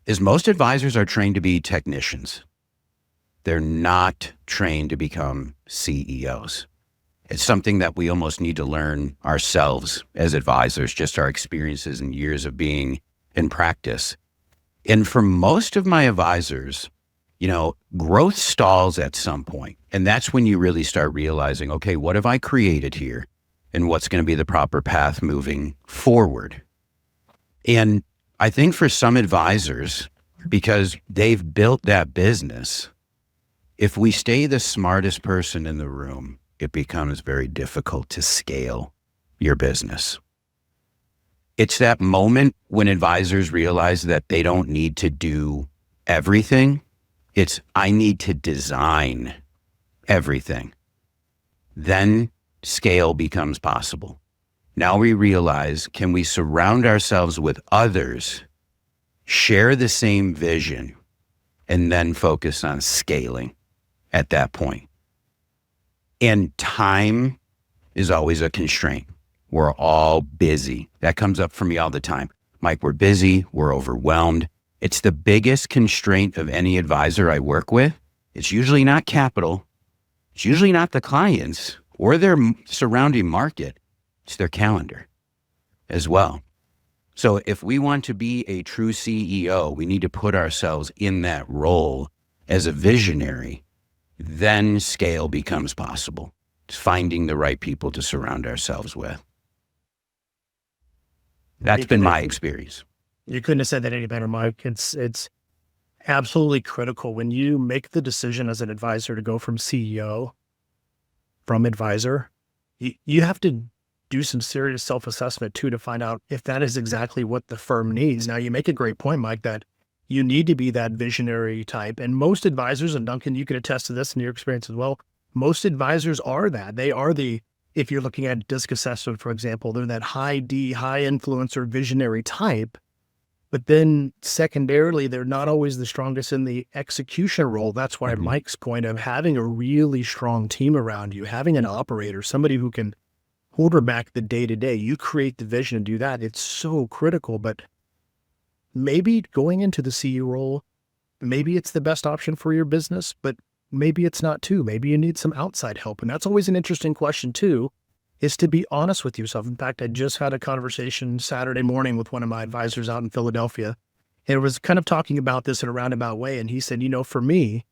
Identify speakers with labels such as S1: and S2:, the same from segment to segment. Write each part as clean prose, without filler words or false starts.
S1: is most advisors are trained to be technicians. They're not trained to become CEOs. It's something that we almost need to learn ourselves as advisors, just our experiences and years of being in practice. And for most of my advisors, growth stalls at some point. And that's when you really start realizing, okay, what have I created here? And what's going to be the proper path moving forward? And I think for some advisors, because they've built that business, if we stay the smartest person in the room, it becomes very difficult to scale your business. It's that moment when advisors realize that they don't need to do everything. It's, I need to design everything. Then scale becomes possible. Now we realize, can we surround ourselves with others, share the same vision, and then focus on scaling at that point? And time is always a constraint. We're all busy. That comes up for me all the time. Mike, we're busy, we're overwhelmed. It's the biggest constraint of any advisor I work with. It's usually not capital. It's usually not the clients or their surrounding market. It's their calendar as well. So if we want to be a true CEO, we need to put ourselves in that role as a visionary. Then scale becomes possible. It's finding the right people to surround ourselves with. That's been my experience.
S2: You couldn't have said that any better, Mike. It's absolutely critical when you make the decision as an advisor to go from CEO, from advisor, you have to do some serious self-assessment too, to find out if that is exactly what the firm needs. Now, you make a great point, Mike, that you need to be that visionary type. And most advisors, and Duncan, you can attest to this in your experience as well, most advisors are that. They are if you're looking at disc assessment, for example, they're that high D, high influencer, visionary type. But then secondarily, they're not always the strongest in the execution role. That's why Mike's point of having a really strong team around you, having an operator, somebody who can quarterback the day-to-day, you create the vision and do that. It's so critical. But maybe going into the CEO role, maybe it's the best option for your business, but maybe it's not too. Maybe you need some outside help. And that's always an interesting question too, is to be honest with yourself. In fact, I just had a conversation Saturday morning with one of my advisors out in Philadelphia. And it was kind of talking about this in a roundabout way. And he said, for me,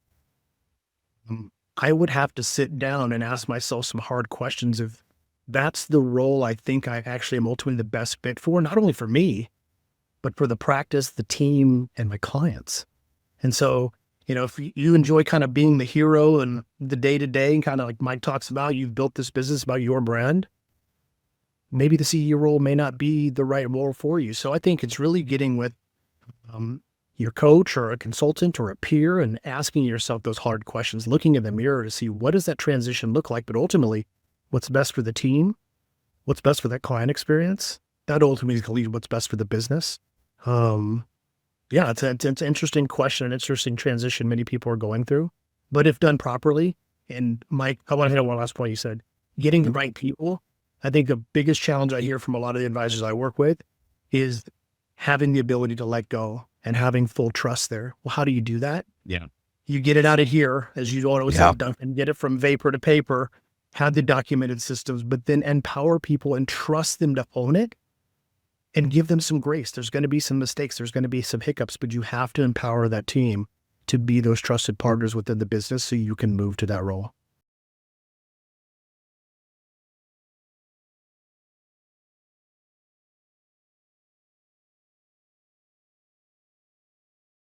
S2: I would have to sit down and ask myself some hard questions if that's the role I think I actually am ultimately the best fit for, not only for me, but for the practice, the team, and my clients. And so, if you enjoy kind of being the hero and the day-to-day, and kind of like Mike talks about, you've built this business about your brand, maybe the CEO role may not be the right role for you. So I think it's really getting with your coach or a consultant or a peer and asking yourself those hard questions, looking in the mirror to see what does that transition look like, but ultimately, what's best for the team, what's best for that client experience, that ultimately is going to lead what's best for the business. Yeah, it's an interesting question, an interesting transition many people are going through. But if done properly, and Mike, I want to hit on one last point you said, getting the right people. I think the biggest challenge I hear from a lot of the advisors I work with is having the ability to let go and having full trust there. Well, how do you do that?
S1: Yeah.
S2: You get it out of here, as you always say, Duncan, get it from vapor to paper, have the documented systems, but then empower people and trust them to own it. And give them some grace. There's going to be some mistakes. There's going to be some hiccups, but you have to empower that team to be those trusted partners within the business so you can move to that role.